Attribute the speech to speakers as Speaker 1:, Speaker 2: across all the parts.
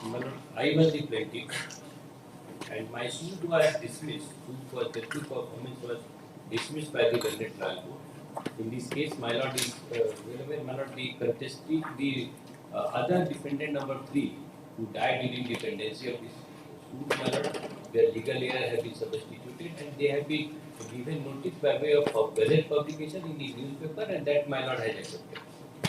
Speaker 1: I was the plaintiff, and my suit was dismissed. Suit for justice performance was dismissed by the London trial court. In this case, my lord is wherever my lord the contesting the other defendant number 3 who died during the pendency of this suit, my lord, their legal error have been substituted and they have been given notice by way of gazette publication in the newspaper, and that my lord has accepted.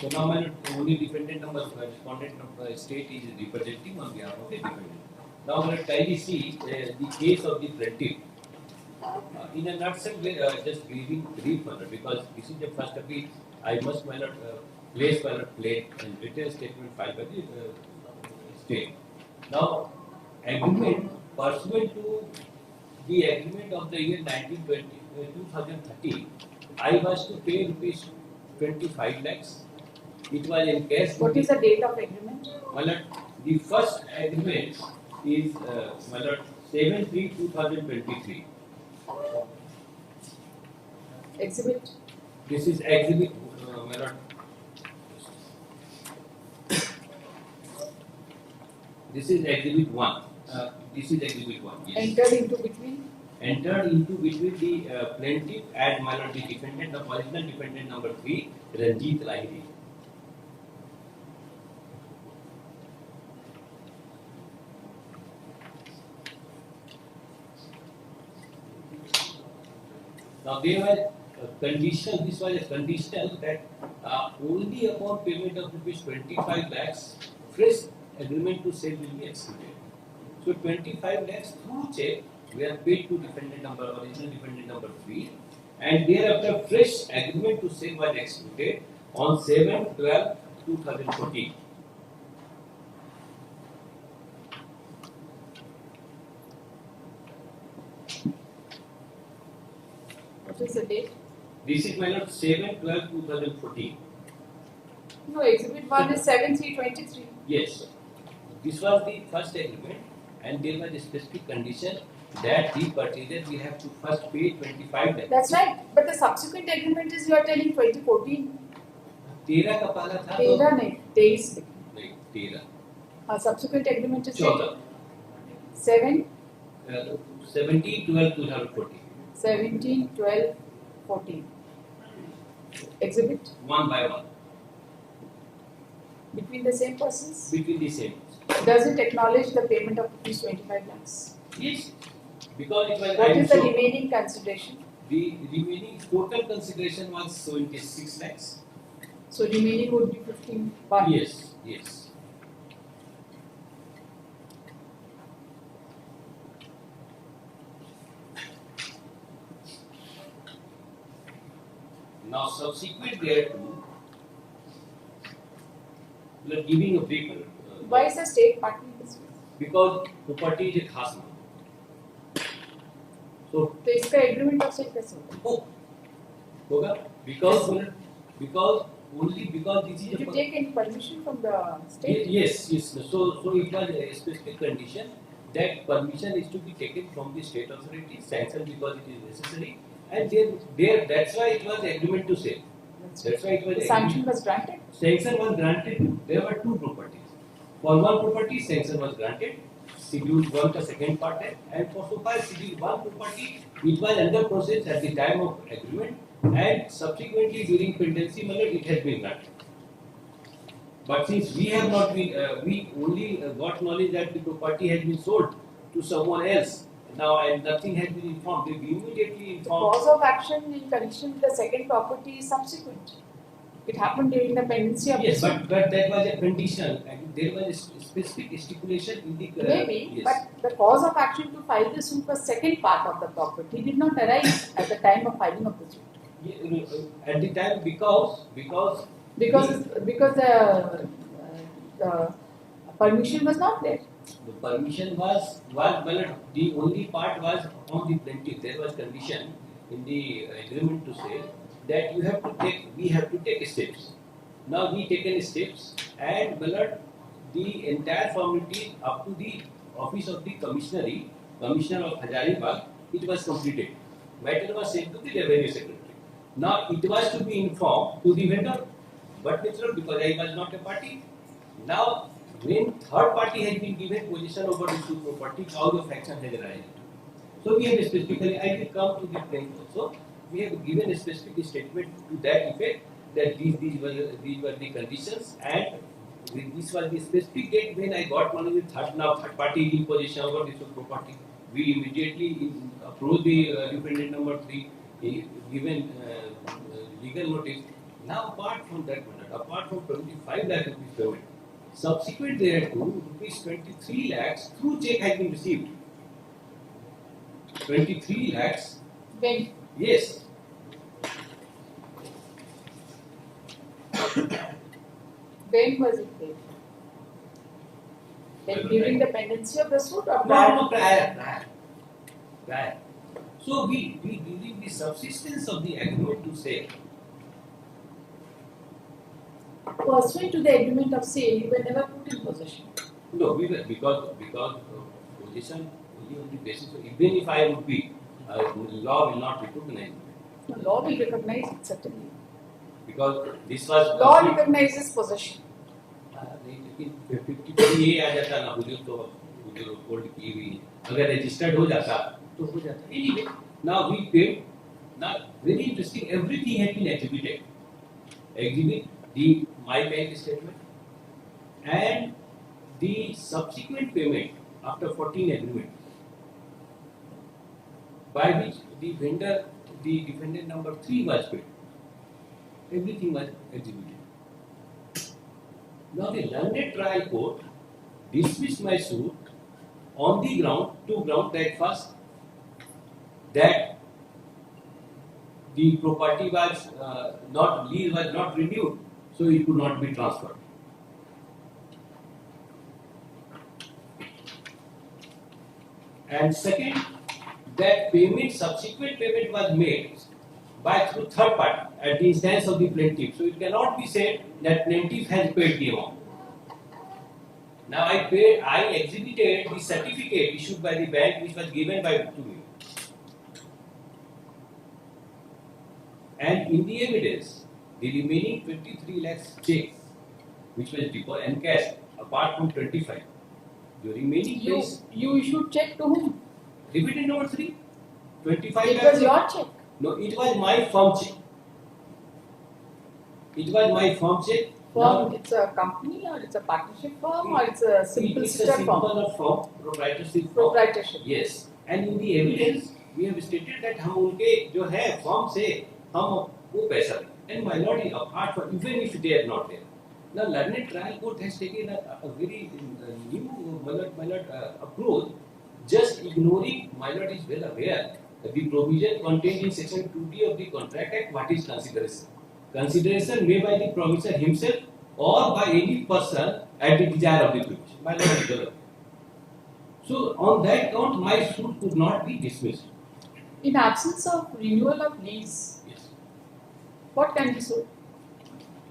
Speaker 1: So now my lord, only defendant number respondent number state is representing on behalf of the defendant. Now my lord, kindly see the case of the plaintiff. In a nutshell, just giving brief manner, because this is the first appeal. I must, my lord, place my lord plate and written statement filed by the state. Now, agreement pursuant to the agreement of the year 2013, I was to pay rupees 25 lakhs. It was in cash.
Speaker 2: What is the date of agreement?
Speaker 1: My lord, the first agreement is my lord 7/3/2023.
Speaker 2: Exhibit?
Speaker 1: This is exhibit, my lord. This is exhibit 1. This is exhibit 1. Yes.
Speaker 2: Entered into between?
Speaker 1: Entered into between the plaintiff and my lord the defendant, the original defendant number 3, Ranjit Lahiri. Now there was a condition, this was a condition that only upon payment of rupees 25 lakhs, fresh agreement to sale will be executed. So 25 lakhs through check were paid to defendant number, original defendant number 3, and thereafter fresh agreement to sale was executed on 7/12/2014.
Speaker 2: What is the date?
Speaker 1: This is my lord 7/12/2014.
Speaker 2: No, exhibit 1 is 7/3/23.
Speaker 1: Yes, this was the first agreement, and there was a specific condition that the purchaser will have to first pay 25 lakhs.
Speaker 2: That's right. But the subsequent agreement is you are telling 2014.
Speaker 1: 13 का पाला था
Speaker 2: 13 नहीं, 23.
Speaker 1: नहीं 13
Speaker 2: Subsequent agreement is
Speaker 1: 14
Speaker 2: 7,
Speaker 1: 17/12/2014.
Speaker 2: 17, 12, 14. Exhibit?
Speaker 1: One by one
Speaker 2: Between the same persons?
Speaker 1: between the same.
Speaker 2: Does it acknowledge the payment of rupees 25 lakhs?
Speaker 1: Yes, because it was.
Speaker 2: What is the remaining consideration?
Speaker 1: The remaining total consideration was 76 lakhs.
Speaker 2: So remaining would be 15.
Speaker 1: Yes, yes. Now, subsequent thereto, we are giving a brief.
Speaker 2: Why is the state partnering this way?
Speaker 1: Because property is a khas मामला. So,
Speaker 2: तो इसका agreement of sale कैसे होगा?
Speaker 1: होगा because only because this is
Speaker 2: Did you take any permission from the state?
Speaker 1: Yes. So it was a specific condition that permission is to be taken from the state authority, sanctioned because it is necessary, and there that's why it was agreement to sale. That's why it was
Speaker 2: The sanction was granted?
Speaker 1: Sanction was granted. There were two properties. For one property, sanction was granted. Schedule 1 the second part है, and for so far Schedule 1 property, it was under process at the time of agreement, and subsequently during pendency manner it has been granted. But since we have not been, we only got knowledge that the property has been sold to someone else now, and nothing has been informed. They immediately
Speaker 2: The
Speaker 1: informed.
Speaker 2: cause of action in connection with the second property is subsequent. It happened during the pendency of
Speaker 1: Yes,
Speaker 2: the
Speaker 1: but that was a condition, and there was a specific stipulation in the.
Speaker 2: Maybe,
Speaker 1: Yes.
Speaker 2: but the cause of action to file the suit was second part of the property did not arise at the time of filing of the suit.
Speaker 1: At the time because
Speaker 2: Because the permission was not there.
Speaker 1: the permission was well, the only part was on the plaintiff. There was condition in the agreement to say that we have to take steps. Now we taken steps, and the entire formality up to the office of the commissioner of Hazaribagh, it was completed. Matter was sent to the revenue secretary. Now it was to be informed to the vendor, but natural because I was not a party. Now when third party has been given possession over the two property, cause of action has arisen. So we have specifically, I will come to the point also. We have given a specific statement to that effect that these were the conditions, and this was the specific date when I got one of the third party in possession over this property. We immediately approve the defendant number 3, given legal notice. Now apart from that matter, apart from 25 lakh rupees payment, subsequent thereto rupees 23 lakhs through check has been received. 23 lakhs.
Speaker 2: When?
Speaker 1: Yes.
Speaker 2: When was it paid? When during the pendency of the suit or
Speaker 1: No, prior. So we during the subsistence of the agreement to sale.
Speaker 2: pursuant to the agreement of sale, you were never put in possession.
Speaker 1: No, we were because possession only on the basis of, even if I would be, law will not recognize me.
Speaker 2: The law will recognize it certainly.
Speaker 1: Because this was
Speaker 2: Law recognizes possession.
Speaker 1: लेकिन 53 ये आ जाता ना हुजूर तो हुजूर court की हुई अगर registered हो जाता तो हो जाता. Anyway, now we paid. Now very interesting, everything had been exhibited. Exhibit the my bank statement and the subsequent payment after 14 agreement by which the vendor, the defendant number 3 was paid. Everything was exhibited. Now the London trial court dismissed my suit on the two grounds. That first, that the property was lease was not renewed, so it could not be transferred. And second, that subsequent payment was made through third party at the instance of the plaintiff. So it cannot be said that plaintiff has paid the amount. Now I exhibited the certificate issued by the bank which was given to me. And in the evidence, the remaining 23 lakhs check which was deposited and cash apart from 25. The remaining
Speaker 2: You issued check to whom?
Speaker 1: defendant number 3. 25
Speaker 2: It
Speaker 1: lakhs.
Speaker 2: was your check.
Speaker 1: No, it was my firm check. It was my firm check.
Speaker 2: Firm, it's a company or it's a partnership firm or it's a simple
Speaker 1: It's a
Speaker 2: sister
Speaker 1: simple
Speaker 2: firm?
Speaker 1: firm, proprietorship firm.
Speaker 2: Proprietorship.
Speaker 1: Yes. And in the evidence, we have stated that हम उनके जो है firm से हम वो पैसा दें. And my lord, apart from even if they are not there. Now, London trial court has taken a very new approach, just ignoring. My lord is well aware that the provision contained in section 2D of the Contract Act. What is consideration? Consideration made by the promisor himself or by any person at the desire of the provision. My lord is well aware. So, on that count, my suit could not be dismissed.
Speaker 2: In absence of renewal of lease,
Speaker 1: Yes.
Speaker 2: what can be sold?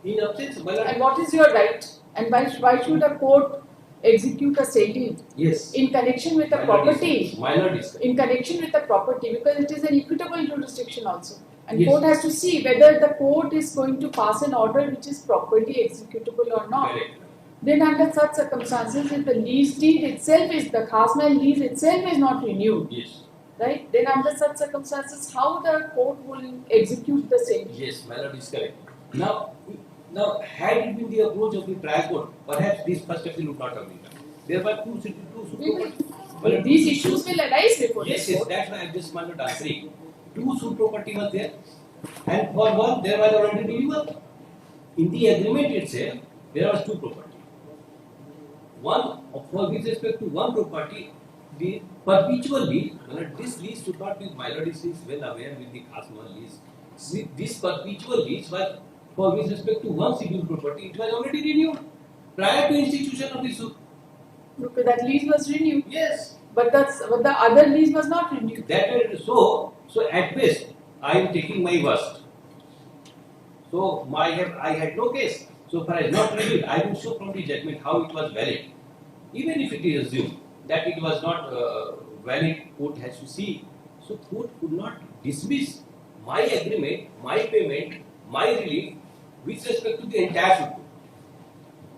Speaker 1: In absence, my lord.
Speaker 2: And what is your right? And why should a court execute a sale deed
Speaker 1: Yes.
Speaker 2: in connection with a
Speaker 1: My lord
Speaker 2: property?
Speaker 1: is- My lord is.
Speaker 2: In connection with a property, because it is an equitable jurisdiction also. And
Speaker 1: Yes.
Speaker 2: court has to see whether the court is going to pass an order which is properly executable or not.
Speaker 1: Correct.
Speaker 2: Then under such circumstances, if the lease deed itself is, the Khasmal lease itself is not renewed,
Speaker 1: Yes.
Speaker 2: right? Then under such circumstances, how the court will execute the sale deed?
Speaker 1: Yes, my lord is correct. Now, had it been the approach of the trial court, perhaps this first appeal would not have been done. There were two
Speaker 2: We will-
Speaker 1: Well,
Speaker 2: These issues will arise before
Speaker 1: Yes,
Speaker 2: the
Speaker 1: yes,
Speaker 2: court.
Speaker 1: that's why I just wanted to answering. Two suit property was there, and for one there was already renewal. In the agreement itself, there was two property. One, for with respect to one property, the perpetual lease. This lease should not be. My lord is well aware with the Khasmal lease. This perpetual lease was for with respect to one single property. It was already renewed prior to institution of the suit.
Speaker 2: Because that lease was renewed,
Speaker 1: Yes.
Speaker 2: but the other lease was not renewed.
Speaker 1: So at best, I am taking my worst. So I had no case. So far as not renewed, I will show from the judgment how it was valid. Even if it is assumed that it was not valid, court has to see. So court could not dismiss my agreement, my payment, my relief with respect to the entire suit.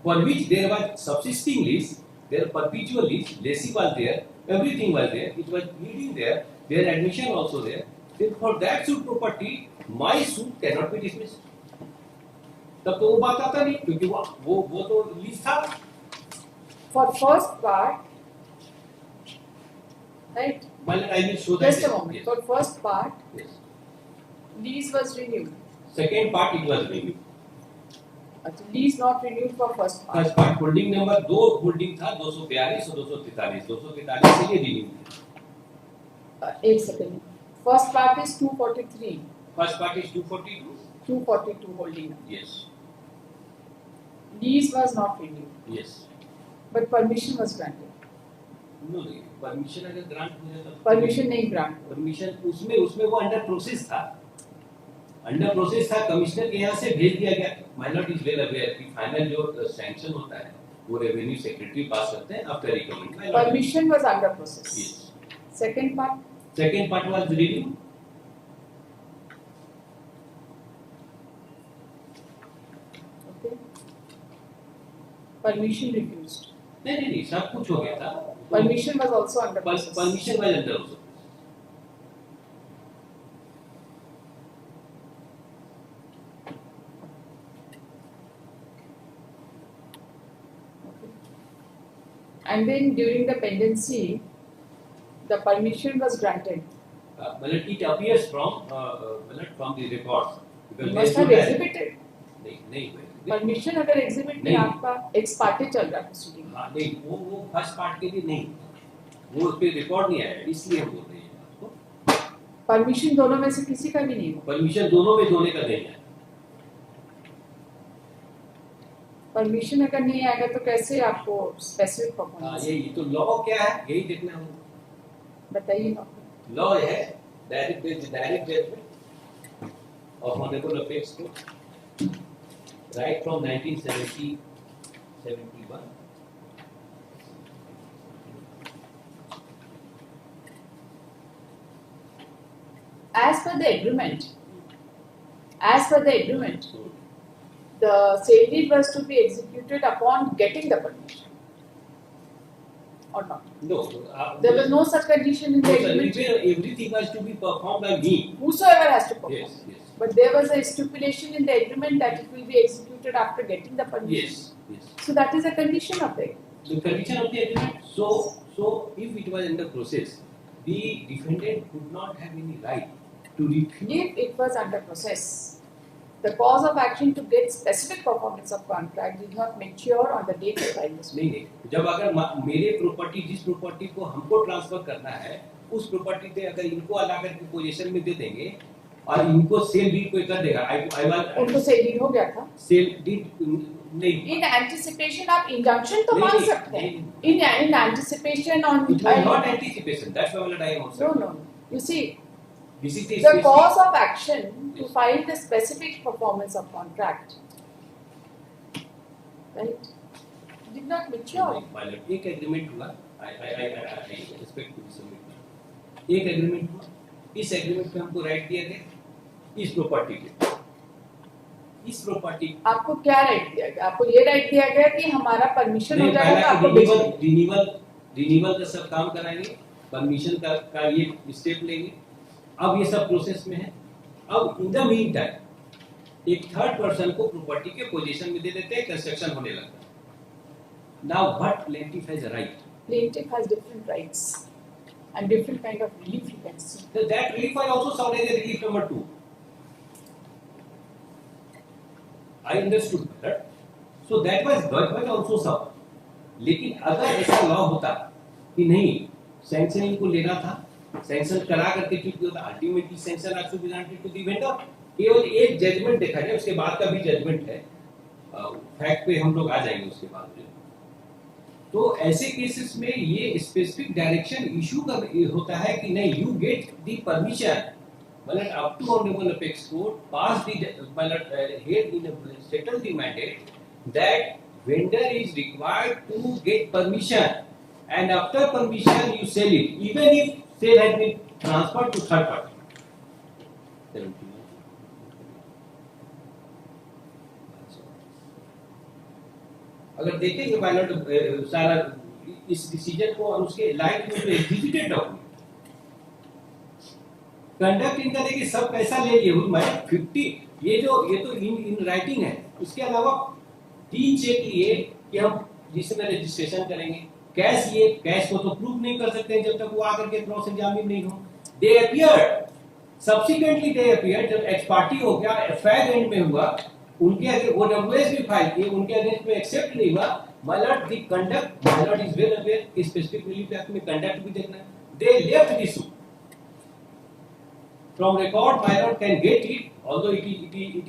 Speaker 1: for which there was subsisting lease, there perpetual lease, lessee was there, everything was there, it was leading there, their admission also there. Then for that suit property, my suit cannot be dismissed. तब तो वो बात आता नहीं, क्योंकि वो तो lease था.
Speaker 2: For first part, right?
Speaker 1: Well, I will show that.
Speaker 2: Just a moment.
Speaker 1: Yes.
Speaker 2: For first part,
Speaker 1: Yes.
Speaker 2: lease was renewed.
Speaker 1: Second part it was renewed.
Speaker 2: अच्छा, lease not renewed for first part.
Speaker 1: First part holding number 2 holding था 242 और 243 243 के लिए renew.
Speaker 2: एक second. First part is 243.
Speaker 1: First part is 242.
Speaker 2: 242 holding.
Speaker 1: Yes
Speaker 2: Lease was not renewed,
Speaker 1: yes.
Speaker 2: but permission was granted.
Speaker 1: No नहीं, permission अगर grant हो जाता
Speaker 2: Permission नहीं grant.
Speaker 1: परमिशन उसमें वो अंडर प्रोसेस था. अंडर प्रोसेस था, कमिश्नर के यहाँ से भेज दिया गया. माइनॉट इज वेल अवेयर कि फाइनल जो सैंक्शन होता है वो रेवेन्यू सेक्रेटरी पास करते हैं after recommend.
Speaker 2: Permission was under process.
Speaker 1: Yes.
Speaker 2: Second part,
Speaker 1: second part was renew.
Speaker 2: okay. Permission refused.
Speaker 1: नहीं सब कुछ हो गया था.
Speaker 2: Permission was also under process.
Speaker 1: Permission was under also.
Speaker 2: And then during the pendency, the permission was granted.
Speaker 1: Well, it appears from from the records because
Speaker 2: You
Speaker 1: they
Speaker 2: must have
Speaker 1: should have.
Speaker 2: exhibited.
Speaker 1: नहीं
Speaker 2: Permission अगर exhibit में
Speaker 1: नहीं।
Speaker 2: आपका ex parte चल रहा है proceeding.
Speaker 1: हाँ नहीं वो फर्स्ट पार्ट के लिए नहीं, वो उस पे रिकॉर्ड नहीं आया, इसलिए हम बोल रहे हैं आपको.
Speaker 2: Permission दोनों में से किसी का भी नहीं हुआ.
Speaker 1: परमिशन दोनों में दोने का नहीं है.
Speaker 2: Permission अगर नहीं आएगा तो कैसे आपको specific
Speaker 1: हाँ
Speaker 2: performance?
Speaker 1: ये तो लॉ क्या है यही देखना है.
Speaker 2: बताइए ना.
Speaker 1: लॉ है direct judgement of honourable apex court right from 1970 71.
Speaker 2: As per the agreement, the sale deed was to be executed upon getting the permission. Or not?
Speaker 1: No,
Speaker 2: There was no such condition in the agreement.
Speaker 1: everything was to be performed by me.
Speaker 2: Whosoever has to perform.
Speaker 1: Yes, yes.
Speaker 2: But there was a stipulation in the agreement that it will be executed after getting the permission.
Speaker 1: Yes, yes.
Speaker 2: So that is a condition of the agreement.
Speaker 1: The condition of the agreement. So if it was under process, the defendant could not have any right to refuse.
Speaker 2: If it was under process, the cause of action to get specific performance of contract did not mature on the date of filing the suit.
Speaker 1: नहीं, जब अगर मेरे property जिस property को हमको transfer करना है उस प्रॉपर्टी पे अगर इनको अलाकर की पोजीशन में दे देंगे और इनको सेल डीड कोई कर देगा. आई वाज
Speaker 2: उनको सेल डीड हो गया था.
Speaker 1: सेल डीड नहीं.
Speaker 2: In anticipation आप injunction तो
Speaker 1: नहीं,
Speaker 2: मान
Speaker 1: नहीं,
Speaker 2: सकते हैं.
Speaker 1: नहीं.
Speaker 2: In anticipation on.
Speaker 1: It was not anticipation. That's why I am also.
Speaker 2: No. You see,
Speaker 1: This is the
Speaker 2: the cause of action to file the specific performance of contract, right, did not mature.
Speaker 1: एक agreement हुआ. I respect to submit. एक agreement हुआ. इस agreement पे हमको right दिया गया इस प्रॉपर्टी के. इस प्रॉपर्टी
Speaker 2: आपको क्या राइट दिया गया? आपको ये राइट दिया गया कि हमारा परमिशन हो
Speaker 1: नहीं,
Speaker 2: जाएगा तो आपको
Speaker 1: पहला रिन्यूअल का सब काम कराएंगे, परमिशन का ये स्टेप लेंगे. अब ये सब प्रोसेस में है. अब इन द मीन टाइम एक थर्ड पर्सन को प्रॉपर्टी के पोजीशन में दे देते हैं, कंस्ट्रक्शन होने लगता है. Now what plaintiff has a right.
Speaker 2: plaintiff has different rights and different kind of relief you can see.
Speaker 1: That relief was also served as a relief number 2. I understood that. So that was also served. लेकिन अगर ऐसा law होता कि नहीं sanction इनको लेना था, sanction करा करके चुकी होता, ultimately sanction are to be granted to the vendor. केवल एक जजमेंट देखा जाए, उसके बाद का भी जजमेंट है. फैक्ट पे हम लोग आ जाएंगे उसके बाद. तो ऐसे केसेस में ये स्पेसिफिक डायरेक्शन इशू का होता है कि नहीं यू गेट द परमिशन मतलब up to honourable apex court pass the मतलब head in settle the mandate that vendor is required to get permission and after permission you sell it even if sell has been transferred to third party. अगर देखेंगे my lord सारा इस decision को और उसके light में जो एग्जीक्यूटेड डॉक्यूमेंट कंडक्ट इनका देखिए सब पैसा ले लिए मैं 50 ये तो इन राइटिंग है। उसके अलावा 3 चेक लिए कि हम जिसमें रजिस्ट्रेशन करेंगे। कैश को तो प्रूव नहीं कर सकते जब तक वो आकर के क्रॉस एग्जामिन नहीं हो। दे अपीयर्ड सब्सिक्वेंटली, दे अपीयर्ड जब एक्स पार्टी हो गया, एफआईआर एंड में हुआ, उनके आगे वो डब्ल्यूएस भी फाइल किए, उनके अगेंस्ट में एक्सेप्ट नहीं हुआ। My Lord the conduct, my lord is well aware कि स्पेसिफिक रिलीफ एक्ट में कंडक्ट भी देखना है। They left this from record, my lord can get it, although it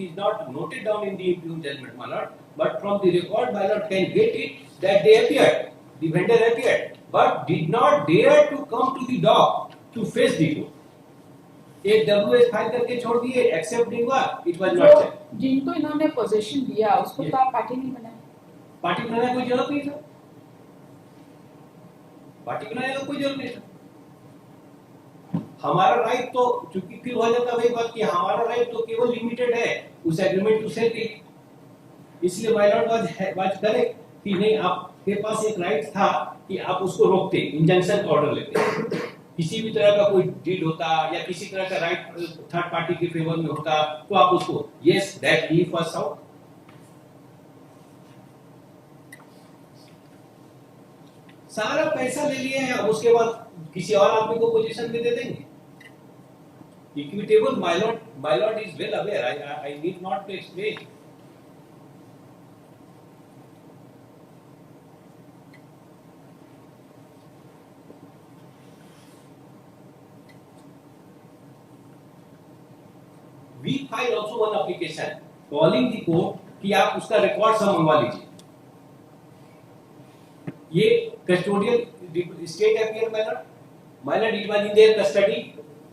Speaker 1: is not noted down in the impugned judgment, my lord, but from the record, my lord can get it that they appeared, the vendor appeared, but did not dare to come to the dock to face the court. एक WS file करके छोड़ दिए, accept नहीं हुआ, it was not check.
Speaker 2: जिनको इन्होंने position दिया उसको तो आप पार्टी नहीं बनाए।
Speaker 1: पार्टी बनाने की कोई जरूरत नहीं था, पार्टी बनाने की कोई जरूरत नहीं था। हमारा राइट तो चूंकि फिर हो जाता वही बात कि हमारा राइट तो केवल लिमिटेड है उस एग्रीमेंट टू सेल की, इसलिए माय लॉर्ड वाज करेक्ट कि नहीं आपके पास एक राइट था कि आप उसको रोकते, इंजंक्शन ऑर्डर लेते। किसी भी तरह का कोई डील होता या किसी तरह का राइट थर्ड पार्टी के फेवर में होता तो आप उसको yes that leave was out. सारा पैसा ले लिए हैं, उसके बाद किसी और आदमी को पोजीशन में दे देंगे। Equitable, my lord is well aware. I need not to explain. We file also one application calling the court कि आप उसका रिकॉर्ड सब मंगवा लीजिए। ये custodial state affair my lord, it was in their custody.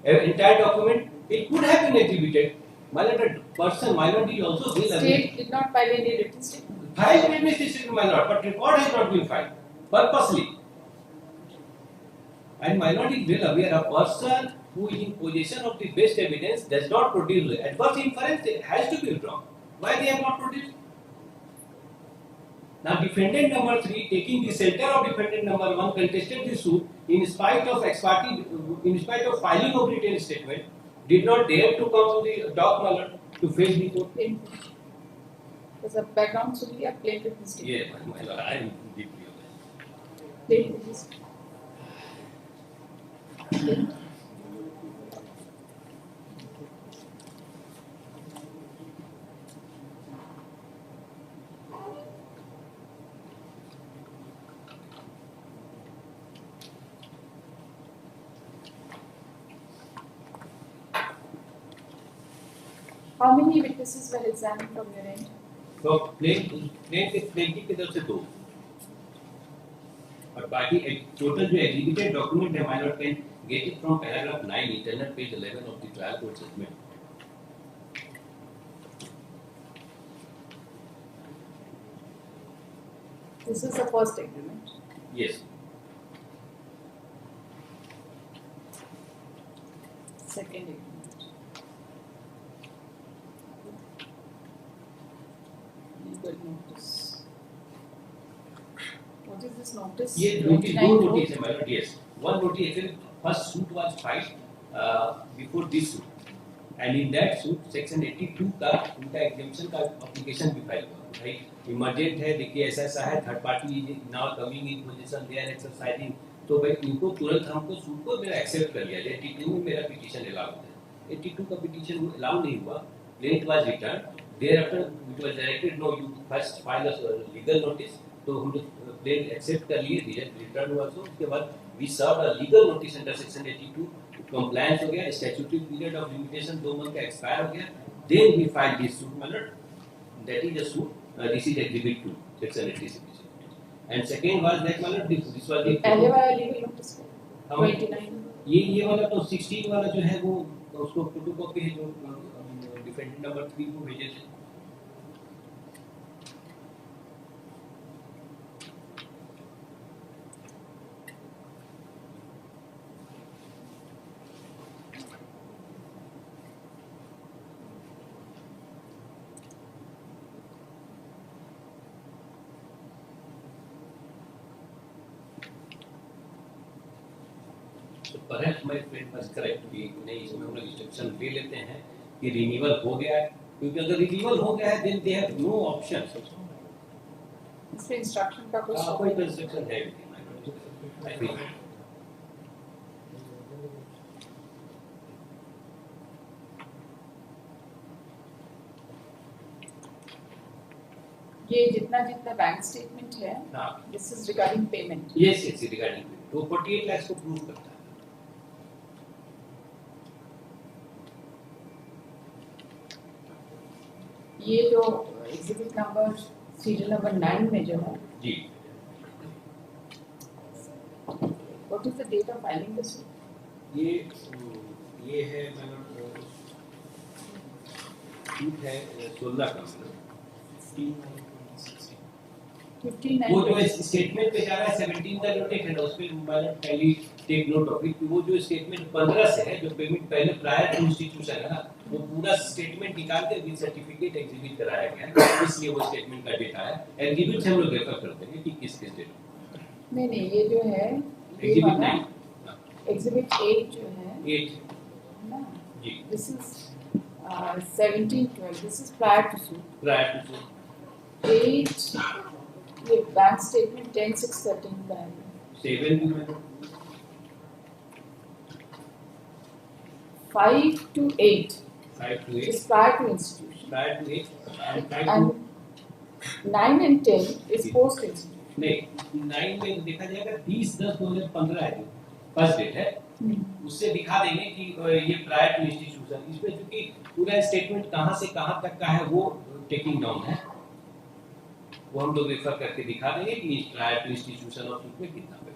Speaker 1: Entire document, it could have been attributed. My lord, the person, my lord, is also well aware.
Speaker 2: State did not file any written statement.
Speaker 1: Filed witness statement, my lord, but record has not been filed purposely. And my lord is well aware, a person who is in possession of the best evidence does not produce adverse inference, has to be withdrawn. Why they have not produced? Now, defendant number 3, taking the shelter of defendant number 1, contested the suit in spite of ex parte, in spite of filing of written statement, did not dare to come to the dock, my lord, to face the court.
Speaker 2: There's a background सुन लिया plaintiff statement.
Speaker 1: Yeah, my lord, I am deeply aware.
Speaker 2: Plaintiff. How many witnesses were examined from your end?
Speaker 1: तो plaintiff की तरफ से 2 और बाकी total जो executed document है, my lord can get it from paragraph 9 internal page 11 of the trial court judgement.
Speaker 2: This is the first agreement.
Speaker 1: Yes.
Speaker 2: Second agreement. Legal notice. What is this notice?
Speaker 1: ये notice 2 notice है my lord. Yes, one notice है। First suit was filed before this suit and in that suit section 82 का उनका exemption का application भी file हुआ। Right, emergent है, देखिए ऐसा है, third party is now coming in position, they are exercising, तो भाई इनको तुरंत हमको सूट को मेरा एक्सेप्ट कर लिया। 82 में मेरा पिटीशन अलाउ है, 82 का पिटीशन अलाउ नहीं हुआ, plaint was written, thereafter it was directed no you first file a legal notice, तो हम लोग प्लेन एक्सेप्ट कर लिए, रिटर्न हुआ। तो उसके बाद we serve a legal notice under section 82, compliance हो गया, statutory period of limitation 2 month का एक्सपायर हो गया, then we file this suit मतलब that is a suit, this is exhibit 2 section 86 and second was that मतलब this was the
Speaker 2: पहले वाला legal notice 29
Speaker 1: ये वाला तो 16 वाला जो है वो उसको फोटोकॉपी है जो डिफेंडेंट नंबर 3 को भेजे थे। So perhaps my friend was correct कि नहीं इसमें हम लोग इंस्ट्रक्शन ले लेते हैं कि रिन्यूअल हो गया है, क्योंकि अगर रिन्यूअल हो गया है then they have no option.
Speaker 2: इसमें इंस्ट्रक्शन का कुछ
Speaker 1: कोई कंस्ट्रक्शन है I think.
Speaker 2: ये जितना जितना बैंक स्टेटमेंट है,
Speaker 1: हाँ.
Speaker 2: This is regarding payment.
Speaker 1: Yes, regarding तो 48 lakhs को प्रूव करता है.
Speaker 2: ये जो एग्जिबिट नंबर सीरियल नंबर 9 में जो है,
Speaker 1: जी.
Speaker 2: What is the date of filing this?
Speaker 1: ये है मतलब सूट है 16 का मतलब
Speaker 2: 59.
Speaker 1: वो जो स्टेटमेंट पे जा रहा है 17 का नोटेशन है, उस पे मतलब पहली टेक नोट ऑफ इट. वो जो स्टेटमेंट 15 से है, जो पेमेंट पहले प्रायर टू इंस्टीट्यूशन है ना, वो पूरा स्टेटमेंट निकाल के विद सर्टिफिकेट एग्जीक्यूट कराया गया है, इसलिए वो स्टेटमेंट का डेटा है. एग्जीक्यूट हम लोग रेफर करते हैं कि किस किस डेट.
Speaker 2: नहीं ये जो है
Speaker 1: एग्जीक्यूट 9
Speaker 2: एग्जिबिट 8 जो है
Speaker 1: 8
Speaker 2: ना,
Speaker 1: जी
Speaker 2: this is 1712. This is prior to suit.
Speaker 1: Prior to
Speaker 2: 8 ये बैंक स्टेटमेंट 10/6/13 का है.
Speaker 1: 7 भी है
Speaker 2: 5 to 8
Speaker 1: 5 to 8
Speaker 2: is prior to institution,
Speaker 1: prior to 8 and 5 to
Speaker 2: and 9 and 10 is post institution.
Speaker 1: नहीं 9 में देखा जाएगा 30/10/2015 है जो फर्स्ट डेट है, उससे दिखा देंगे कि ये प्रायर टू इंस्टीट्यूशन. इसमें क्योंकि पूरा स्टेटमेंट कहाँ से कहाँ तक का है वो टेकिंग डाउन है, वो हम लोग रेफर करके दिखा देंगे कि प्रायर टू इंस्टीट्यूशन और उसमें कितना पे.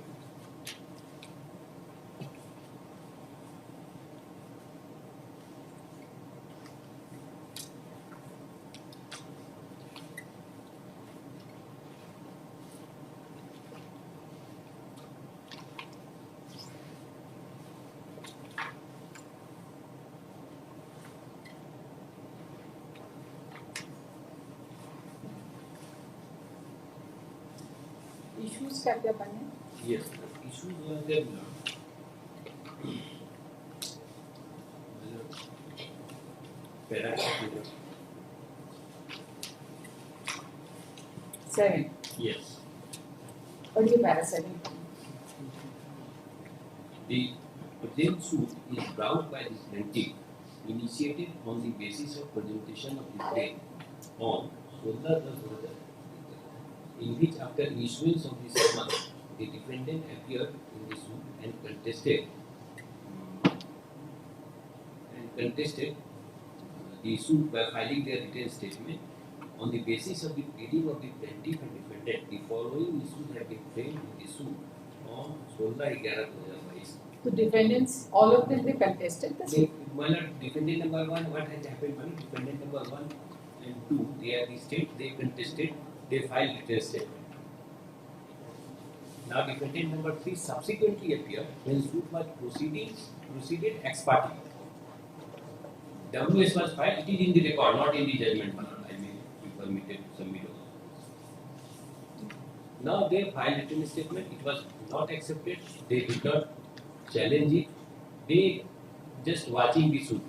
Speaker 2: Issues क्या क्या बने?
Speaker 1: Yes, issues were there. Paragraph.
Speaker 2: 7.
Speaker 1: Yes.
Speaker 2: What is para 7?
Speaker 1: The present suit is brought by the plaintiff initiated on the basis of presentation of the claim on 16/10/2000, in which after issuance of the summons, the defendant appeared in the suit and contested the suit by filing their written statement. On the basis of the pleading of the plaintiff and defendant, the following issues have been framed in the suit on 16/11/2022.
Speaker 2: So defendants, all of them, they contested the suit.
Speaker 1: Defendant number 1, what has happened? Defendant number 1 and 2, they are the state, they contested, they filed written statement. Now defendant number 3 subsequently appeared when suit was proceeded ex parte. WS was filed, it is in the record, not in the judgment. I mean, we permitted to submit also. Now they filed written statement, it was not accepted, they did not challenge it, they just watching the suit.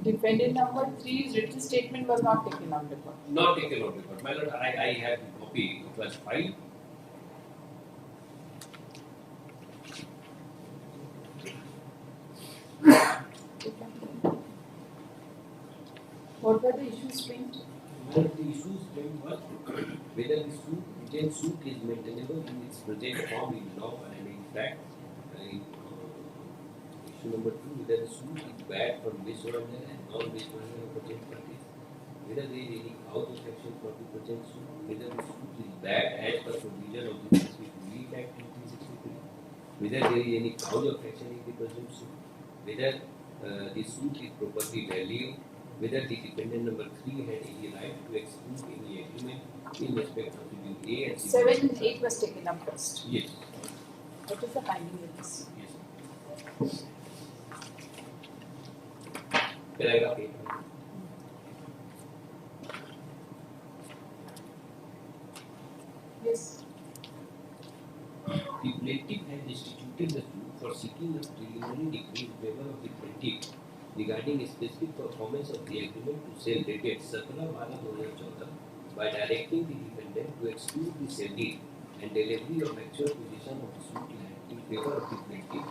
Speaker 2: Defendant number 3's written statement was not taken on record.
Speaker 1: Not taken on record. My lord, I have the copy, it was filed.
Speaker 2: What were the issues framed?
Speaker 1: One of the issues framed was whether the suit, written suit is maintainable in its present form in law and in fact. Issue number 2, whether the suit is bad for disorder and non-disorder of present parties, whether there is any cause of action for the present suit, whether the suit is bad as per provision of the Relief Act 1963, whether there is any cause of action in the present suit, whether the suit is properly valued, whether the defendant number 3 had any right to exclude any agreement in respect of the A and
Speaker 2: 7 and 8 was taken up first.
Speaker 1: Yes.
Speaker 2: What is the finding in this?
Speaker 1: Yes. Paragraph 8.
Speaker 2: Yes.
Speaker 1: The plaintiff has instituted the suit for seeking a preliminary decree in favor of the plaintiff regarding a specific performance of the agreement to sell dated 17/12/2014 by directing the defendant to exclude the sale and delivery of actual possession of the suit land in favor of the plaintiff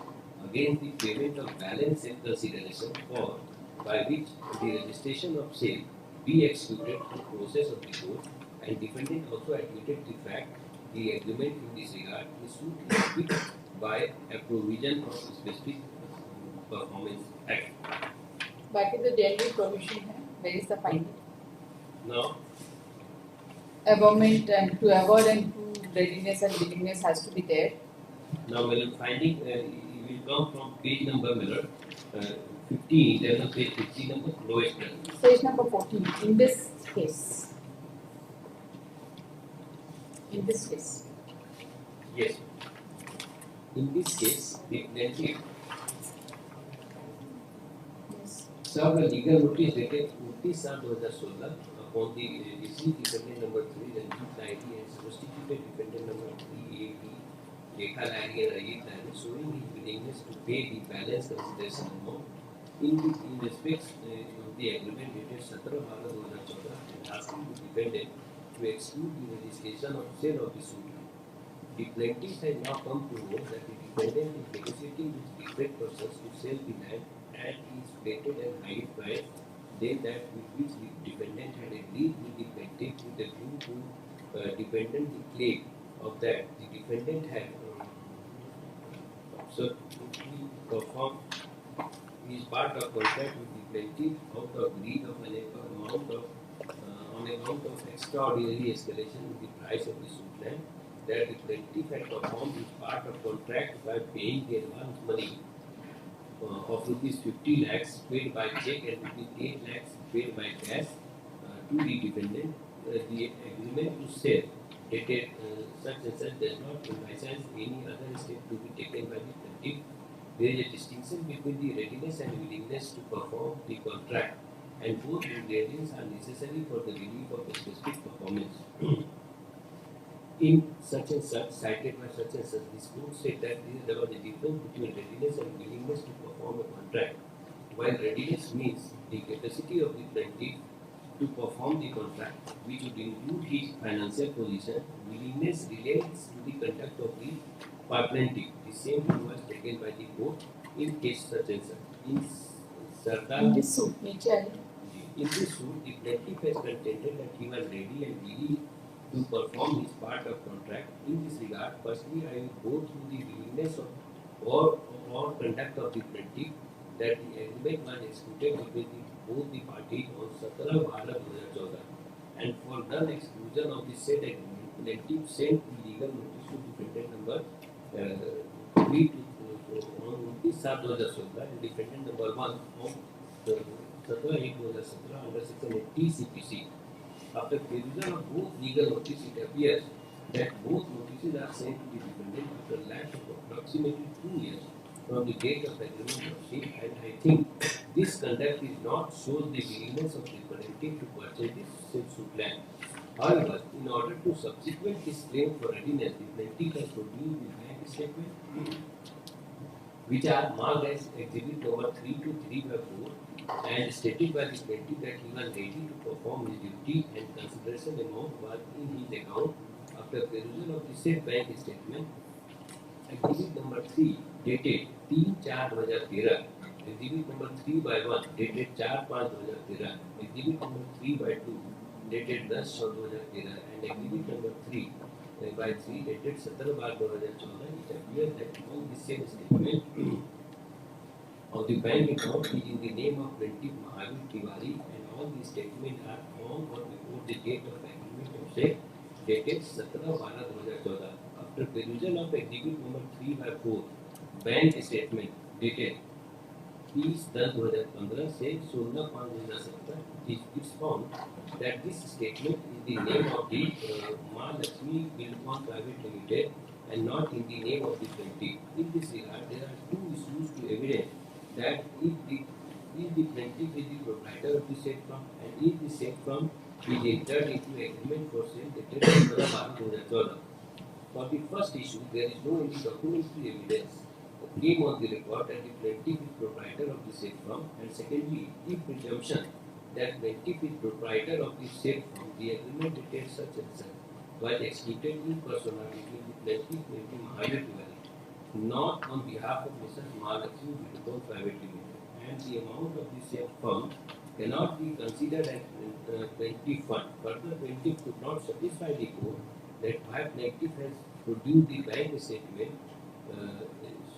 Speaker 1: against the payment of balance and consideration for by which the registration of sale be excluded through process of the court, and defendant also admitted the fact the agreement in this regard is suit is fixed by a provision of the specific performance act.
Speaker 2: बाकी तो daily provision है. Where is the finding?
Speaker 1: Now,
Speaker 2: Abandonment and to avoid and prove readiness and willingness has to be there.
Speaker 1: Miller finding will come from page number Miller 15, there is page 15 number lowest level.
Speaker 2: Page number 14. In this case. In this case.
Speaker 1: Yes. In this case, the plaintiff served a legal notice dated 29/7/2016 upon the received defendant number 3 Ranjit Lahiri and substituted defendant number 3 A.P. Rekha Lahiri and Rajit Lahiri, showing his willingness to pay the balance consideration amount in respect of the agreement dated 17/12/2014 and asking the defendant to exclude the registration of sale of the suit. The plaintiff has now come to know that the defendant is negotiating with different persons to sell the land at his stated and higher price than that with which the defendant had agreed with the plaintiff with a view to defendant the claim of that the defendant had subsequently performed his part of contract with the plaintiff out of greed of an amount of on account of extraordinary escalation in the price of the suit land, that the plaintiff had performed his part of contract by paying the advance money of rupees 50 lakhs paid by check and rupees 8 lakhs paid by cash to the defendant. The agreement to sell dated such and such does not license any other step to be taken by the plaintiff. There is a distinction between the readiness and willingness to perform the contract, and both ingredients are necessary for the relief of a specific performance. In such and such, cited by such and such, this court said that there was a difference between readiness and willingness to perform a contract. While readiness means the capacity of the plaintiff to perform the contract, which would include his financial position, willingness relates to the conduct of the plaintiff. The same view was taken by the court in case such and such. In
Speaker 2: this suit, नीचे आइए.
Speaker 1: In this suit, the plaintiff has contended that he was ready and willing to perform his part of contract. In this regard, firstly, I will go through the willingness of or conduct of the plaintiff that the agreement was executed between both the parties on 17/12/2014, and for non-exclusion of the said agreement, plaintiff sent the legal notice to defendant number 3 on 29/7/2016 and defendant number 1 on 17/8/2017 under section 80 CPC. After perusal of both legal notices, it appears that both notices are sent to the defendant after a lapse of approximately 2 years from the date of agreement of sale, and I think this conduct is not shows the willingness of the plaintiff to purchase this said suit land. However, in order to subsequent his claim for readiness, the plaintiff has produced the bank statement, which are marked as exhibit number 3 to 3/4, and stated by the plaintiff that he was ready to perform his duty and consideration amount was in his account. After perusal of the said bank statement, exhibit number 3 dated 3/4/2013, exhibit number 3/1 dated 4/5/2013, exhibit number 3/2 dated 10/6/2013, and exhibit number 3/3 dated 17/12/2014, it appears that all the same statement of the bank account is in the name of plaintiff Mahavir Tiwari, and all the statements are on or before the date of agreement of sale dated 17/12/2014. After perusal of exhibit number 3/4 bank statement dated 30/10/2015 से 16/5/2017, it's found that this statement is the name of the Mahalakshmi Bill Private Limited and not in the name of the plaintiff. In this regard, there are two issues to evidence that if the plaintiff is the proprietor of the said firm and if the said firm is entered into agreement for sale dated 2012. For the first issue, there is no any documentary evidence came on the record that the plaintiff is proprietor of the said firm, and secondly, if presumption that plaintiff is proprietor of the said firm, the agreement dated such and such was executed in persona between the plaintiff and the Mahajan Tiwari, not on behalf of Mr. Mahalakshmi Beautiful Private Limited, and the amount of the said firm cannot be considered as plaintiff fund. Further, plaintiff could not satisfy the court that why plaintiff has produced the bank statement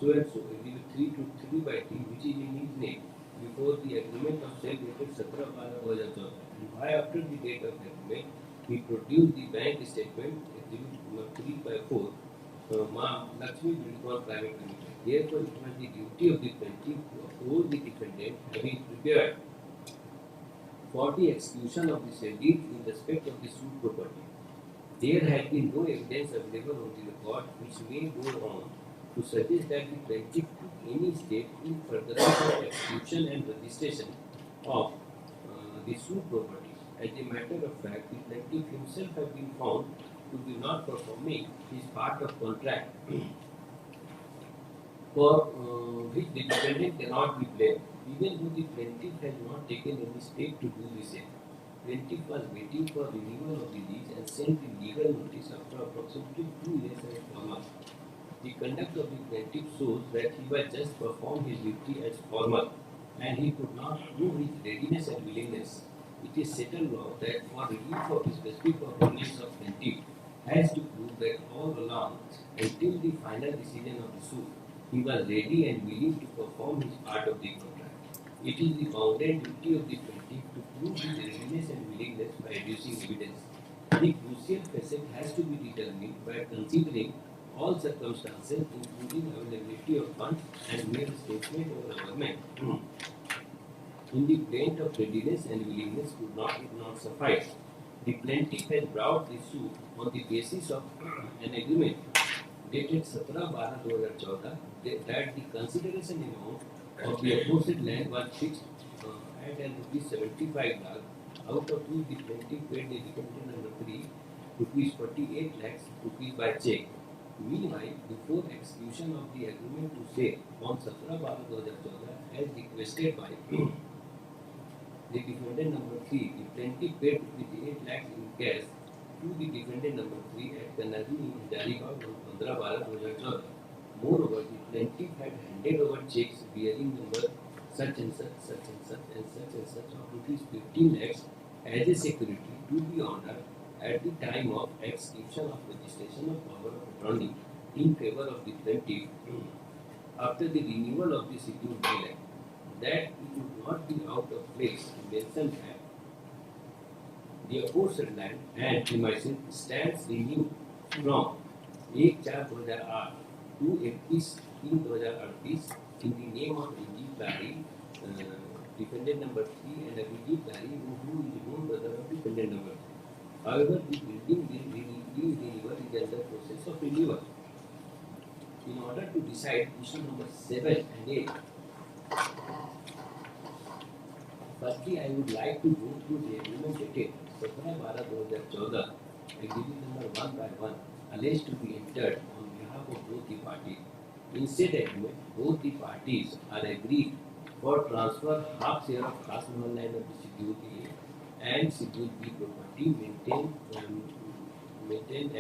Speaker 1: so and so, it is 3 to 3 by 3, which is in his name, before the agreement of sale dated 17/12/2014. And why after the date of agreement, he produced the bank statement, exhibit number 3 by 4, Lakshmi Beautiful Private Limited. Therefore, it was the duty of the plaintiff to oppose the defendant having prepared for the execution of the sale deed in respect of the suit property. There has been no evidence available on the record which may go on to suggest that the plaintiff took any step in furtherance of execution and registration of the suit property. As a matter of fact, the plaintiff himself has been found to be not performing his part of contract for which the defendant cannot be blamed, even though the plaintiff has not taken any step to do the same. Plaintiff was waiting for renewal of the lease and sent the legal notice after approximately 2 years and 4 months. The conduct of the plaintiff shows that he was just performed his duty as formal and he could not prove his readiness and willingness. It is settled law that for relief of the specific performance of plaintiff has to prove that all along, until the final decision of the suit, he was ready and willing to perform his part of the contract. It is the bounden duty of the plaintiff to prove his readiness and willingness by adducing evidence. The crucial facet has to be determined by considering all circumstances, including availability of funds and mere statement or government. In the plaint of readiness and willingness would not suffice. The plaintiff has brought the suit on the basis of an agreement dated 17/12/2014 that the consideration amount of the aforesaid land was fixed at rupees 75 lakh, out of which the plaintiff paid the defendant number 3 rupees 48 lakhs rupees by check. Meanwhile, before execution of the agreement to sale on 17/12/2014, as requested by the defendant number 3, the plaintiff paid 58 lakhs in cash to the defendant number 3 at Kanadini in Jalibagh on 15/12/2014. Moreover, the plaintiff had handed over checks bearing number such and such, such and such, and such and such of rupees 15 lakhs as a security to be honored at the time of execution of registration of power of attorney in favor of the plaintiff after the renewal of the scheduled delay. That it would not be out of place to mention that the aforesaid land and premises stands renewed from 1/4/2008 to 31/3/2038 in the name of Ajit Bari, defendant number 3, and Ajit Bari, who is the own brother of defendant number 3. However, the building renewal is under process of renewal. In order to decide issue number 7 and 8, firstly, I would like to go through the agreement dated 17/12/2014, exhibit number 1 by 1, alleged to be entered on behalf of both the parties. In said agreement, both the parties are agreed for transfer half share of class number 9 of the Schedule A and Schedule B property maintained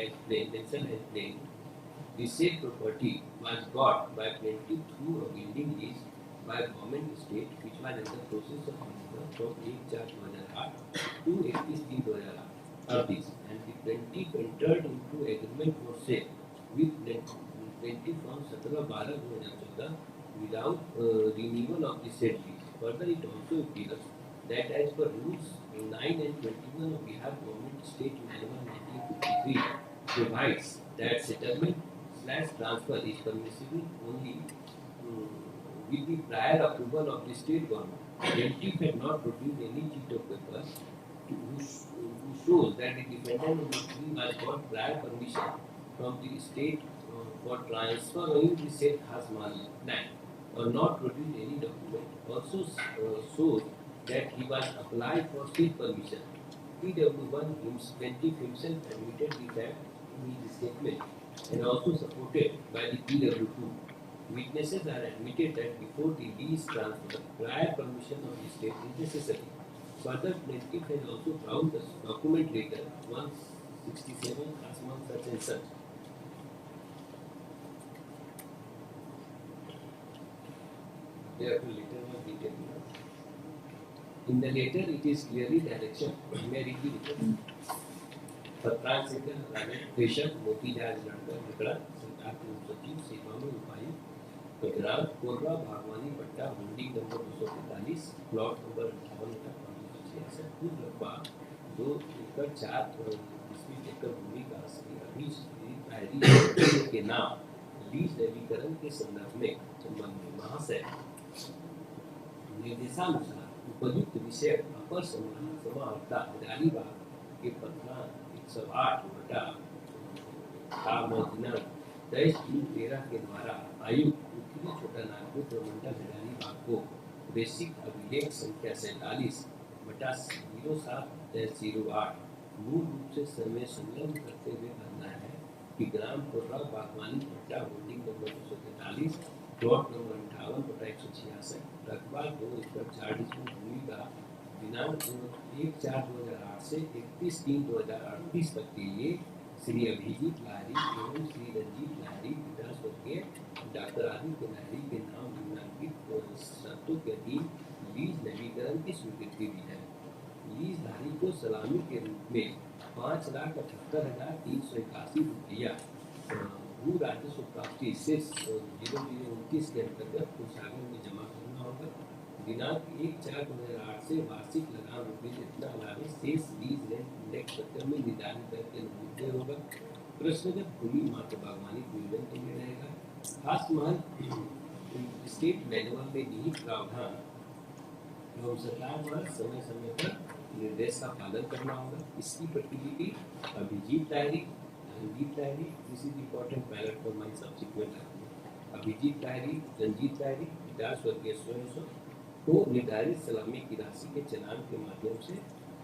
Speaker 1: as plain, mentioned as plain. The said property was got by plaintiff through a building lease by government estate which was in the process of renewal from 1/4/2008 to 31/3/2008 of this, and the plaintiff entered into agreement for sale with plaintiff on 17/12/2014 without renewal of the said lease. Further, it also appears that as per rules 9 and 21 of Bihar Government State Manual 1953 provides that settlement/transfer is permissible only with the prior approval of the state government. Plaintiff had not produced any sheet of paper who shows that the defendant number 3 was got prior permission from the state for transferring the said Khasmal land. or not produce any document also shows that he was applied for state permission. PW1 plaintiff himself admitted the fact in his statement and also supported by the PW2. Witnesses are admitted that before the lease transfer, prior permission of the state is necessary. Further, plaintiff has also found the document later 167 as one such and such. Therefore, later was detailed. In the letter, it is clearly direction. May I read the letter? पत्रांक से प्रेषक मोतीलाल लकड़ा सरकार के सचिव सेवा में उपायुक्त गुजरात कोर्रा बागवानी पट्टा होल्डिंग नंबर 245 प्लॉट नंबर 58 कुल रकबा 2 एकड़ 4 एकड़ भूमि का अभी के नाम लीज नवीकरण के संदर्भ में महाशय निर्देशानुसार उपयुक्त विषय अपर समाहर्ता हजारीबाग के पत्रा 108/13 13 के द्वारा आयुक्त उत्तरी छोटा नागपुर प्रमंडल हजारीबाग को बेसिक अभिलेख संख्या 47/07-08 मूल रूप से समय संलग्न करते हुए करना है कि ग्राम कोर्रा बागवानी पट्टा होल्डिंग नंबर 243 प्लॉट नंबर 58/166 रकबा 2 एकड़ 40 भूमि का दिनांक 1/4/2008 से 31/3/2038 तक के लिए श्री अभिजीत लाहिड़ी एवं श्री रंजीत लाहिड़ी पिता स्वर्गीय डॉक्टर आदित्य लाहिड़ी के नाम निम्नलिखित शर्तों के अधीन लीज नवीकरण की स्वीकृति दी है। लीज धारी को सलामी के रूप में 5,78,381 रुपया भू राजस्व प्राप्ति से 0029 के अंतर्गत कोषागार में जमा करना होगा। दिनांक 1/4/2008 से वार्षिक लगान रुपये जितना अलावे शेष लीज रेंट इंडेक्स पत्र में निर्धारित दर के अनुरूप होगा। प्रश्नगत भूमि मात्र बागवानी नियोजन के लिए रहेगा। खास महल स्टेट मैनुअल में निहित प्रावधान एवं सरकार द्वारा समय समय पर निर्देश का पालन करना होगा। इसकी प्रतिलिपि Abhijit Lahiri Ranjit Lahiri this is important pallet for my subsequent Abhijit Lahiri Ranjit Lahiri पिता स्वर्गीय स्वयं को निर्धारित सलामी की राशि के चालान के माध्यम से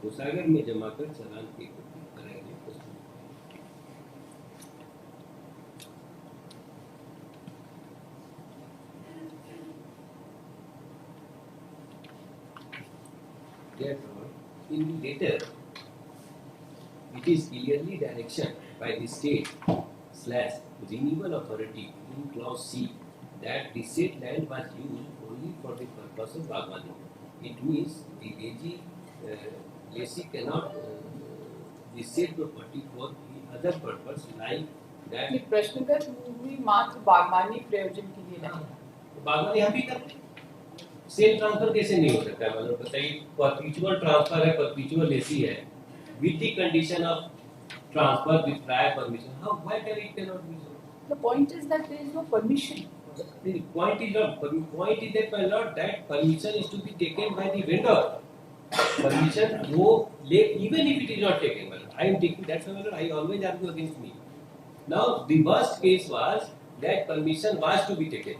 Speaker 1: कोषागार में जमा कर चालान की कॉपी कराएंगे। Therefore, in the letter, it is clearly direction by the state / renewal authority in clause C that the said land was used only for the purpose of Bagwani. It means the lessee cannot the said property for the other purpose like that.
Speaker 2: कि प्रश्नगत भूमि मात्र बागवानी प्रयोजन के लिए नहीं।
Speaker 1: बागवानी हम भी करते हैं। सेल ट्रांसफर कैसे नहीं हो सकता है? मतलब बताइए, परपेचुअल ट्रांसफर है, परपेचुअल लेसी है, with the condition of transfer with prior permission. How why can it cannot be so?
Speaker 2: The point is that there is no permission.
Speaker 1: The point is not. Point is that my lord, that permission is to be taken by the vendor. Permission, even if it is not taken, my lord, I am taking. That's why, my lord, I always argue against me. Now, the worst case was that permission was to be taken,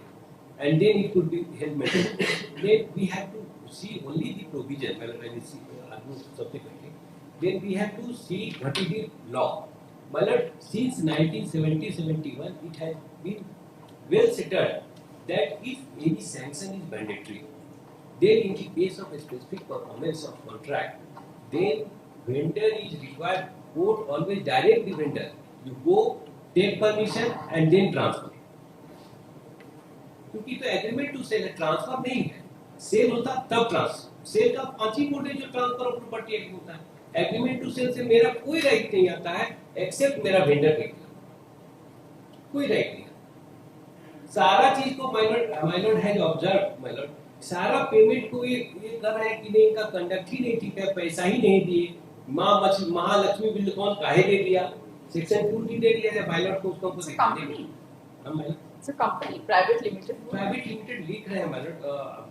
Speaker 1: and then it could be held maintained. Then we have to see only the provision. My lord, I will see argue subsequently. Then we have to see what is the law. My lord, since 1970-71, it has been well settled that if any sanction is mandatory, then in the case of a specific performance of contract, then vendor is required. Court always direct the vendor. You go take permission and then transfer. क्योंकि तो agreement to cell transfer नहीं है, cell होता तब transfer. Cell का 5 ही code है जो transfer of property act होता है। एग्रीमेंट टू सेल से मेरा कोई राइट नहीं आता है एक्सेप्ट मेरा वेंडर के कोई राइट नहीं। सारा चीज को my Lord has observe, my Lord सारा पेमेंट को ये कर रहा है कि नहीं, इनका कंडक्ट ही नहीं ठीक है, पैसा ही नहीं दिए, महालक्ष्मी बिल कौन काहे दे दिया, सेक्शन 2 दे दिया है माय लॉर्ड को, उसको कुछ नहीं। हम
Speaker 2: It's a company, private limited.
Speaker 1: Private limited लिख रहे हैं my Lord,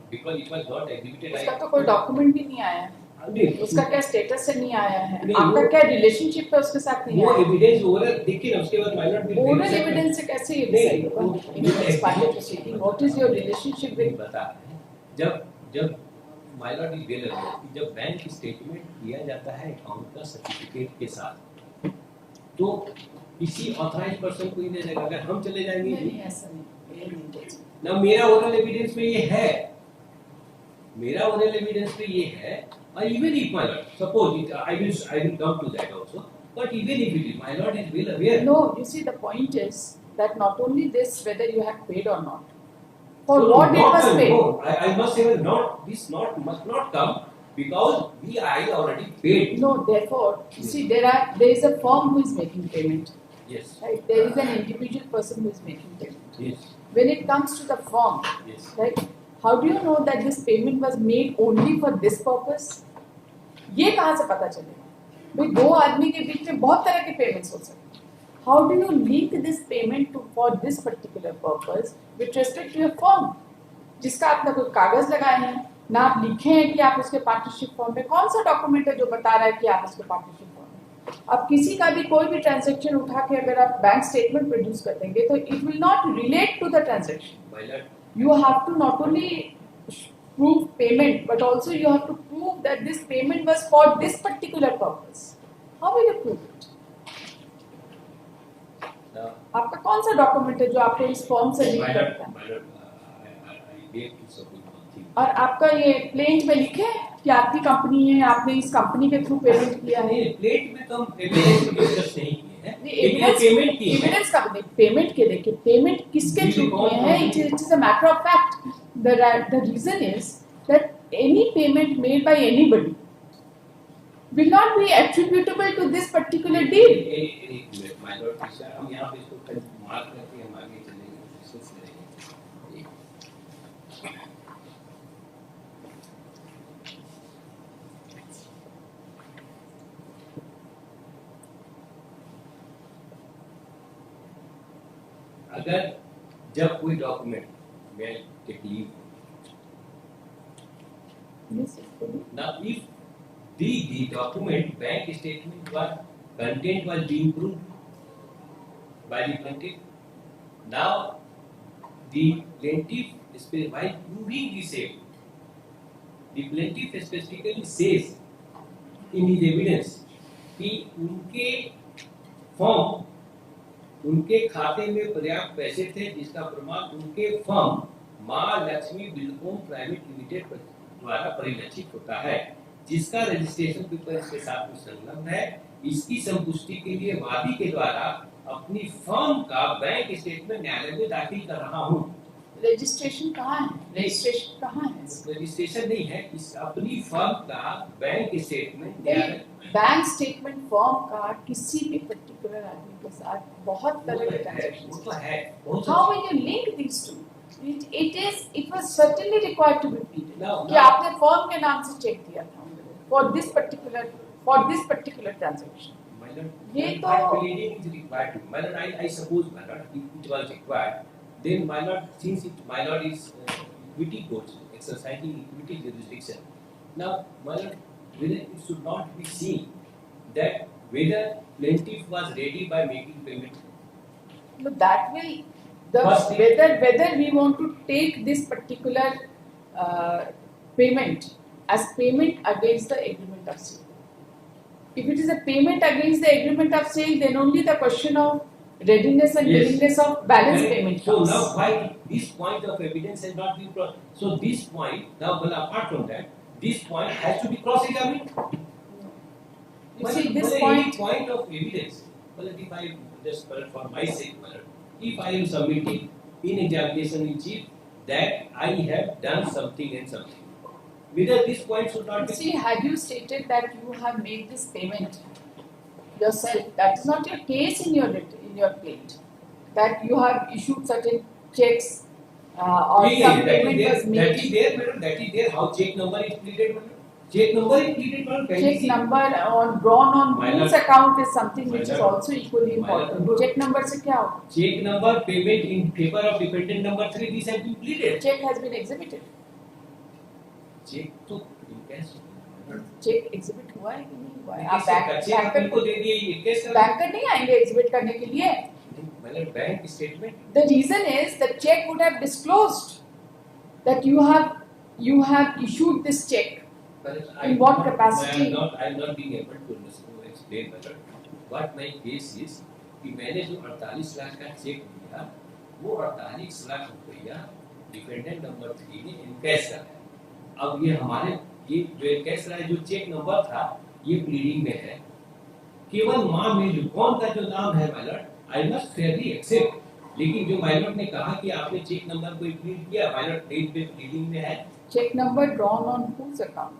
Speaker 1: because it was not executed.
Speaker 2: इसका तो कोई डॉक्यूमेंट भी नहीं आया है। उसका क्या स्टेटस से नहीं आया है,
Speaker 1: नहीं,
Speaker 2: आपका
Speaker 1: वो-
Speaker 2: क्या रिलेशनशिप है उसके साथ नहीं
Speaker 1: वो
Speaker 2: आया।
Speaker 1: एविडेंस ओरल देखिए ना, उसके बाद माइनर भी
Speaker 2: ओरल एविडेंस से कैसे ये
Speaker 1: नहीं,
Speaker 2: डिसाइड होगा
Speaker 1: वो-
Speaker 2: in ex parte proceeding, what is your relationship
Speaker 1: नहीं
Speaker 2: विद।
Speaker 1: बता रहे हैं, जब जब माइनर इज वेल अवेयर कि जब बैंक स्टेटमेंट दिया जाता है अकाउंट का सर्टिफिकेट के साथ, तो किसी ऑथराइज पर्सन को ही नहीं देगा। अगर हम चले जाएंगे
Speaker 2: नहीं ऐसा नहीं, ये नहीं बोल सकते।
Speaker 1: ना, मेरा ओरल एविडेंस में ये है, मेरा ओरल एविडेंस में ये है, और even if my lord suppose I will come to that also, but even if it is my lord is well aware.
Speaker 2: No, you see the point is that not only this whether you have paid or not, for what it was paid.
Speaker 1: No, I must say not this not must not come because I already paid.
Speaker 2: No, therefore, you see there is a firm who is making payment,
Speaker 1: Yes.
Speaker 2: right? There is an individual person who is making payment.
Speaker 1: Yes.
Speaker 2: When it comes to the firm,
Speaker 1: Yes.
Speaker 2: right? How do you know that this payment was made only for this purpose? ये कहाँ से पता चलेगा? भाई दो आदमी के बीच में बहुत तरह के पेमेंट्स हो सकते हैं. How do you link this payment to for this particular purpose with respect to your firm? जिसका आपने कोई कागज लगाए हैं, ना आप लिखे हैं कि आप उसके पार्टनरशिप फॉर्म में, कौन सा डॉक्यूमेंट है जो बता रहा है कि आप उसके पार्टनरशिप फॉर्म में. अब किसी का भी कोई भी ट्रांजैक्शन उठा के अगर आप बैंक स्टेटमेंट प्रोड्यूस कर देंगे तो it will not relate to the transaction.
Speaker 1: My lord,
Speaker 2: You have to not only prove payment but also you have to prove that this payment was for this particular purpose. How will you prove it?
Speaker 1: now
Speaker 2: आपका कौन सा document है जो आपको इस form से link करता है?
Speaker 1: my lord, I gave to support one thing.
Speaker 2: और आपका ये प्लेंट में लिखे है कि आपकी कंपनी है, आपने इस कंपनी के थ्रू पेमेंट किया है.
Speaker 1: नहीं, प्लेट में तो हम एविडेंस डिस्कस नहीं किए हैं, लेकिन
Speaker 2: एविडेंस
Speaker 1: पेमेंट की है.
Speaker 2: एविडेंस का पेमेंट के देखिए, पेमेंट किसके थ्रू किए हैं, it is a matter of fact. The reason is that any payment made by anybody will not be attributable to this particular deal.
Speaker 1: एक मिनट my lord, कृष्णा, हम यहाँ पे इसको मार्क करके हम आगे चलेंगे, डिस्कस करेंगे. अगर जब कोई डॉक्यूमेंट में टेक्लीफ
Speaker 2: Yes, yes.
Speaker 1: now if the document bank statement was content was being proved by the plaintiff, now the plaintiff by proving the same, the plaintiff specifically says in his evidence कि उनके firm, उनके खाते में पर्याप्त पैसे थे जिसका प्रमाण उनके फर्म माँ लक्ष्मी बिल्डकॉन प्राइवेट लिमिटेड द्वारा परिलक्षित होता है, जिसका रजिस्ट्रेशन पेपर इसके साथ में संलग्न है. इसकी संपुष्टि के लिए वादी के द्वारा अपनी फर्म का बैंक स्टेटमेंट न्यायालय में दाखिल कर रहा हूँ.
Speaker 2: रजिस्ट्रेशन कहाँ है? रजिस्ट्रेशन कहाँ है?
Speaker 1: रजिस्ट्रेशन नहीं है, इस अपनी फर्म का बैंक स्टेटमेंट न्यायालय.
Speaker 2: बैंक स्टेटमेंट फॉर्म का किसी भी पर्टिकुलर आदमी के साथ बहुत तरह के
Speaker 1: वो
Speaker 2: ट्रांजैक्शंस.
Speaker 1: तो है, बहुत
Speaker 2: How will you link these two? It was certainly required to be pleaded.
Speaker 1: No,
Speaker 2: कि
Speaker 1: no.
Speaker 2: आपने फर्म के नाम से चेक दिया था for this particular transaction.
Speaker 1: My lord,
Speaker 2: ये
Speaker 1: if
Speaker 2: तो-
Speaker 1: pleading is required to, my lord, I suppose, my lord, if it was required, then my lord, since my lord is equity court exercising equity jurisdiction, now my lord, whether it should not be seen that whether plaintiff was ready by making payment.
Speaker 2: No, that will
Speaker 1: First thing-
Speaker 2: whether we want to take this particular payment as payment against the agreement of sale. If it is a payment against the agreement of sale, then only the question of readiness and
Speaker 1: Yes.
Speaker 2: willingness of balance
Speaker 1: Correct.
Speaker 2: payment
Speaker 1: So
Speaker 2: comes.
Speaker 1: now why this point of evidence has not been brought? So this point, now well, apart from that, this point has to be cross-examined.
Speaker 2: You see, this
Speaker 1: Any
Speaker 2: point,
Speaker 1: point of evidence, well, if I just for my sake, well, if I am submitting in examination in chief that I have done something and something, whether this point should not be.
Speaker 2: see, had you stated that you have made this payment yourself, that is not your case in your plate. That you have issued certain checks or
Speaker 1: Yeah,
Speaker 2: some payment was
Speaker 1: that
Speaker 2: made.
Speaker 1: is there, madam. That is there. How check number is pleaded, madam? Check number is pleaded, madam. Can you
Speaker 2: Check
Speaker 1: see?
Speaker 2: number drawn on
Speaker 1: My
Speaker 2: whose
Speaker 1: lord.
Speaker 2: account is something which is
Speaker 1: My lord.
Speaker 2: also equally
Speaker 1: My
Speaker 2: important.
Speaker 1: lord.
Speaker 2: Check number से क्या होगा?
Speaker 1: Check number payment in favor of dependent number 3, these have been pleaded.
Speaker 2: Check has been exhibited.
Speaker 1: Check to in cash.
Speaker 2: Cheque exhibit हुआ है कि नहीं हुआ है? आप
Speaker 1: चेक अपने को दे दिए, ये केस कर
Speaker 2: बैंकर नहीं आएंगे एग्जिबिट करने के लिए?
Speaker 1: मतलब bank statement
Speaker 2: The reason is the check would have disclosed that you have issued this check. In what capacity?
Speaker 1: I am not being able to explain better. But my case is कि मैंने जो 48 लाख का check दिया वो 48 लाख रुपया dependent number 3 ने encash करा है। अब ये हमारे ये जो इनकैश करा है जो चेक नंबर था ये प्लीडिंग में है, केवल मां मेजू कौन का जो नाम है my lord I must fairly accept, लेकिन जो माइलॉर्ड ने कहा कि आपने चेक नंबर को प्लीड किया माइलॉर्ड डेट पे प्लीडिंग में है।
Speaker 2: Cheque number drawn on whose account?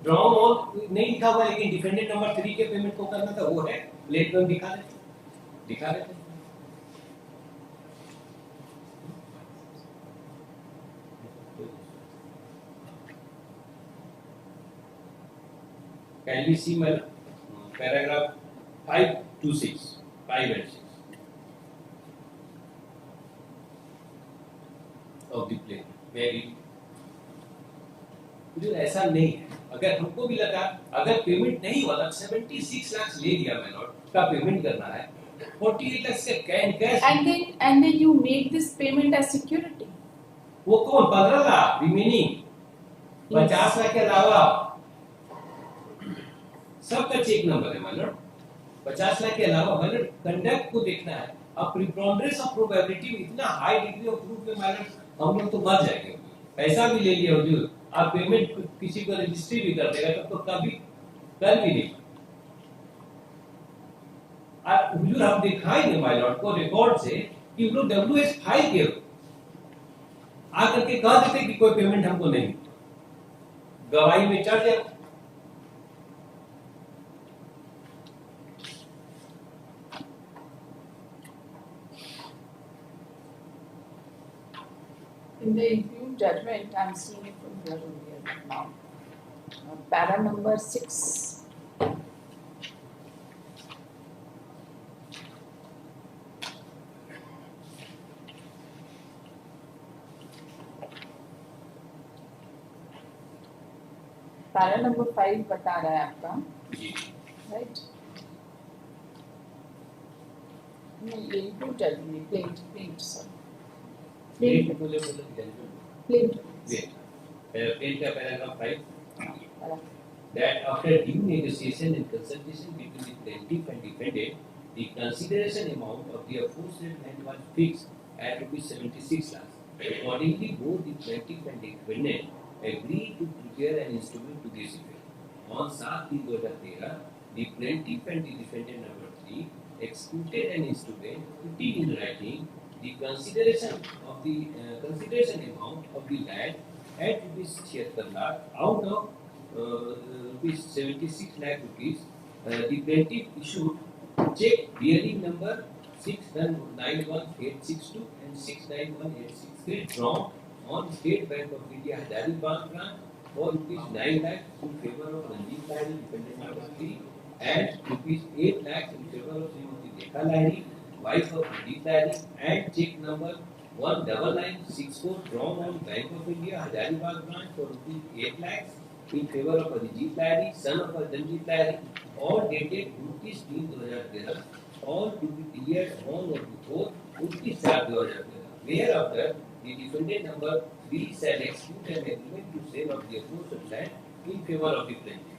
Speaker 1: Drawn on नहीं लिखा हुआ लेकिन डिफेंडेंट नंबर 3 के पेमेंट को करना था वो है, प्लेट में दिखा रहे थे। Can we see my paragraph 5 to 6, 5 and 6 of the play? Very जो ऐसा नहीं है, अगर हमको भी लगा अगर पेमेंट नहीं हुआ 76 लाख ले लिया माइलॉर्ड का पेमेंट करना है 48 लाख से cash
Speaker 2: and then you make this payment as security.
Speaker 1: वो कौन 15 लाख रिमेनिंग 50 लाख के अलावा सबका चेक नंबर है माइलॉर्ड 50 लाख के अलावा माइलॉर्ड कंडक्ट को देखना है। अब प्रिपॉन्डरेंस ऑफ प्रोबेबिलिटी इतना हाई डिग्री ऑफ प्रूफ में माइलॉर्ड हम लोग तो मर जाएंगे, पैसा भी ले लिया हुजूर आप पेमेंट किसी को रजिस्ट्री भी कर देगा तब तो कभी कर भी नहीं आप हुजूर हम दिखाएंगे माइलॉर्ड को रिकॉर्ड से कि वो डब्ल्यूएस फाइल किए आकर के कह देते कि कोई पेमेंट हमको नहीं, गवाही में चढ़ जाए।
Speaker 2: In the impugned judgment, I am seeing it from here to here now. Para number 6. Para number 5 बता रहा है आपका, right? नहीं, ये impugned judgment, plaint, sorry. Plaint
Speaker 1: का paragraph 5 that after due negotiation and consultation between the plaintiff and defendant, the consideration amount of the aforesaid land was fixed at ₹76 lakhs. Accordingly, both the plaintiff and defendant agreed to prepare an instrument to this effect. On 7/3/2013, the plaintiff and the defendant number 3 executed an instrument putting in writing the consideration amount of the land at ₹76 lakh out of ₹76 lakh rupees. The plaintiff issued check bearing number 6,91862 and 6,91863 drawn on State Bank of India Hazaribagh branch for ₹9 lakhs in favor of Ranjit Lahiri, defendant number 3, and ₹8 lakhs in favor of Srimati Rekha Lahiri, wife of Ranjit Lahiri, and check number 19964 drawn on Bank of India Hazaribagh branch for ₹8 lakhs in favor of Ranjit Lahiri, son of Ranjit Lahiri, all dated 29/3/2013, all to be cleared on or before 29/4/2013. Whereafter, the defendant number 3 shall execute an agreement to sale of the aforesaid land in favor of the plaintiff.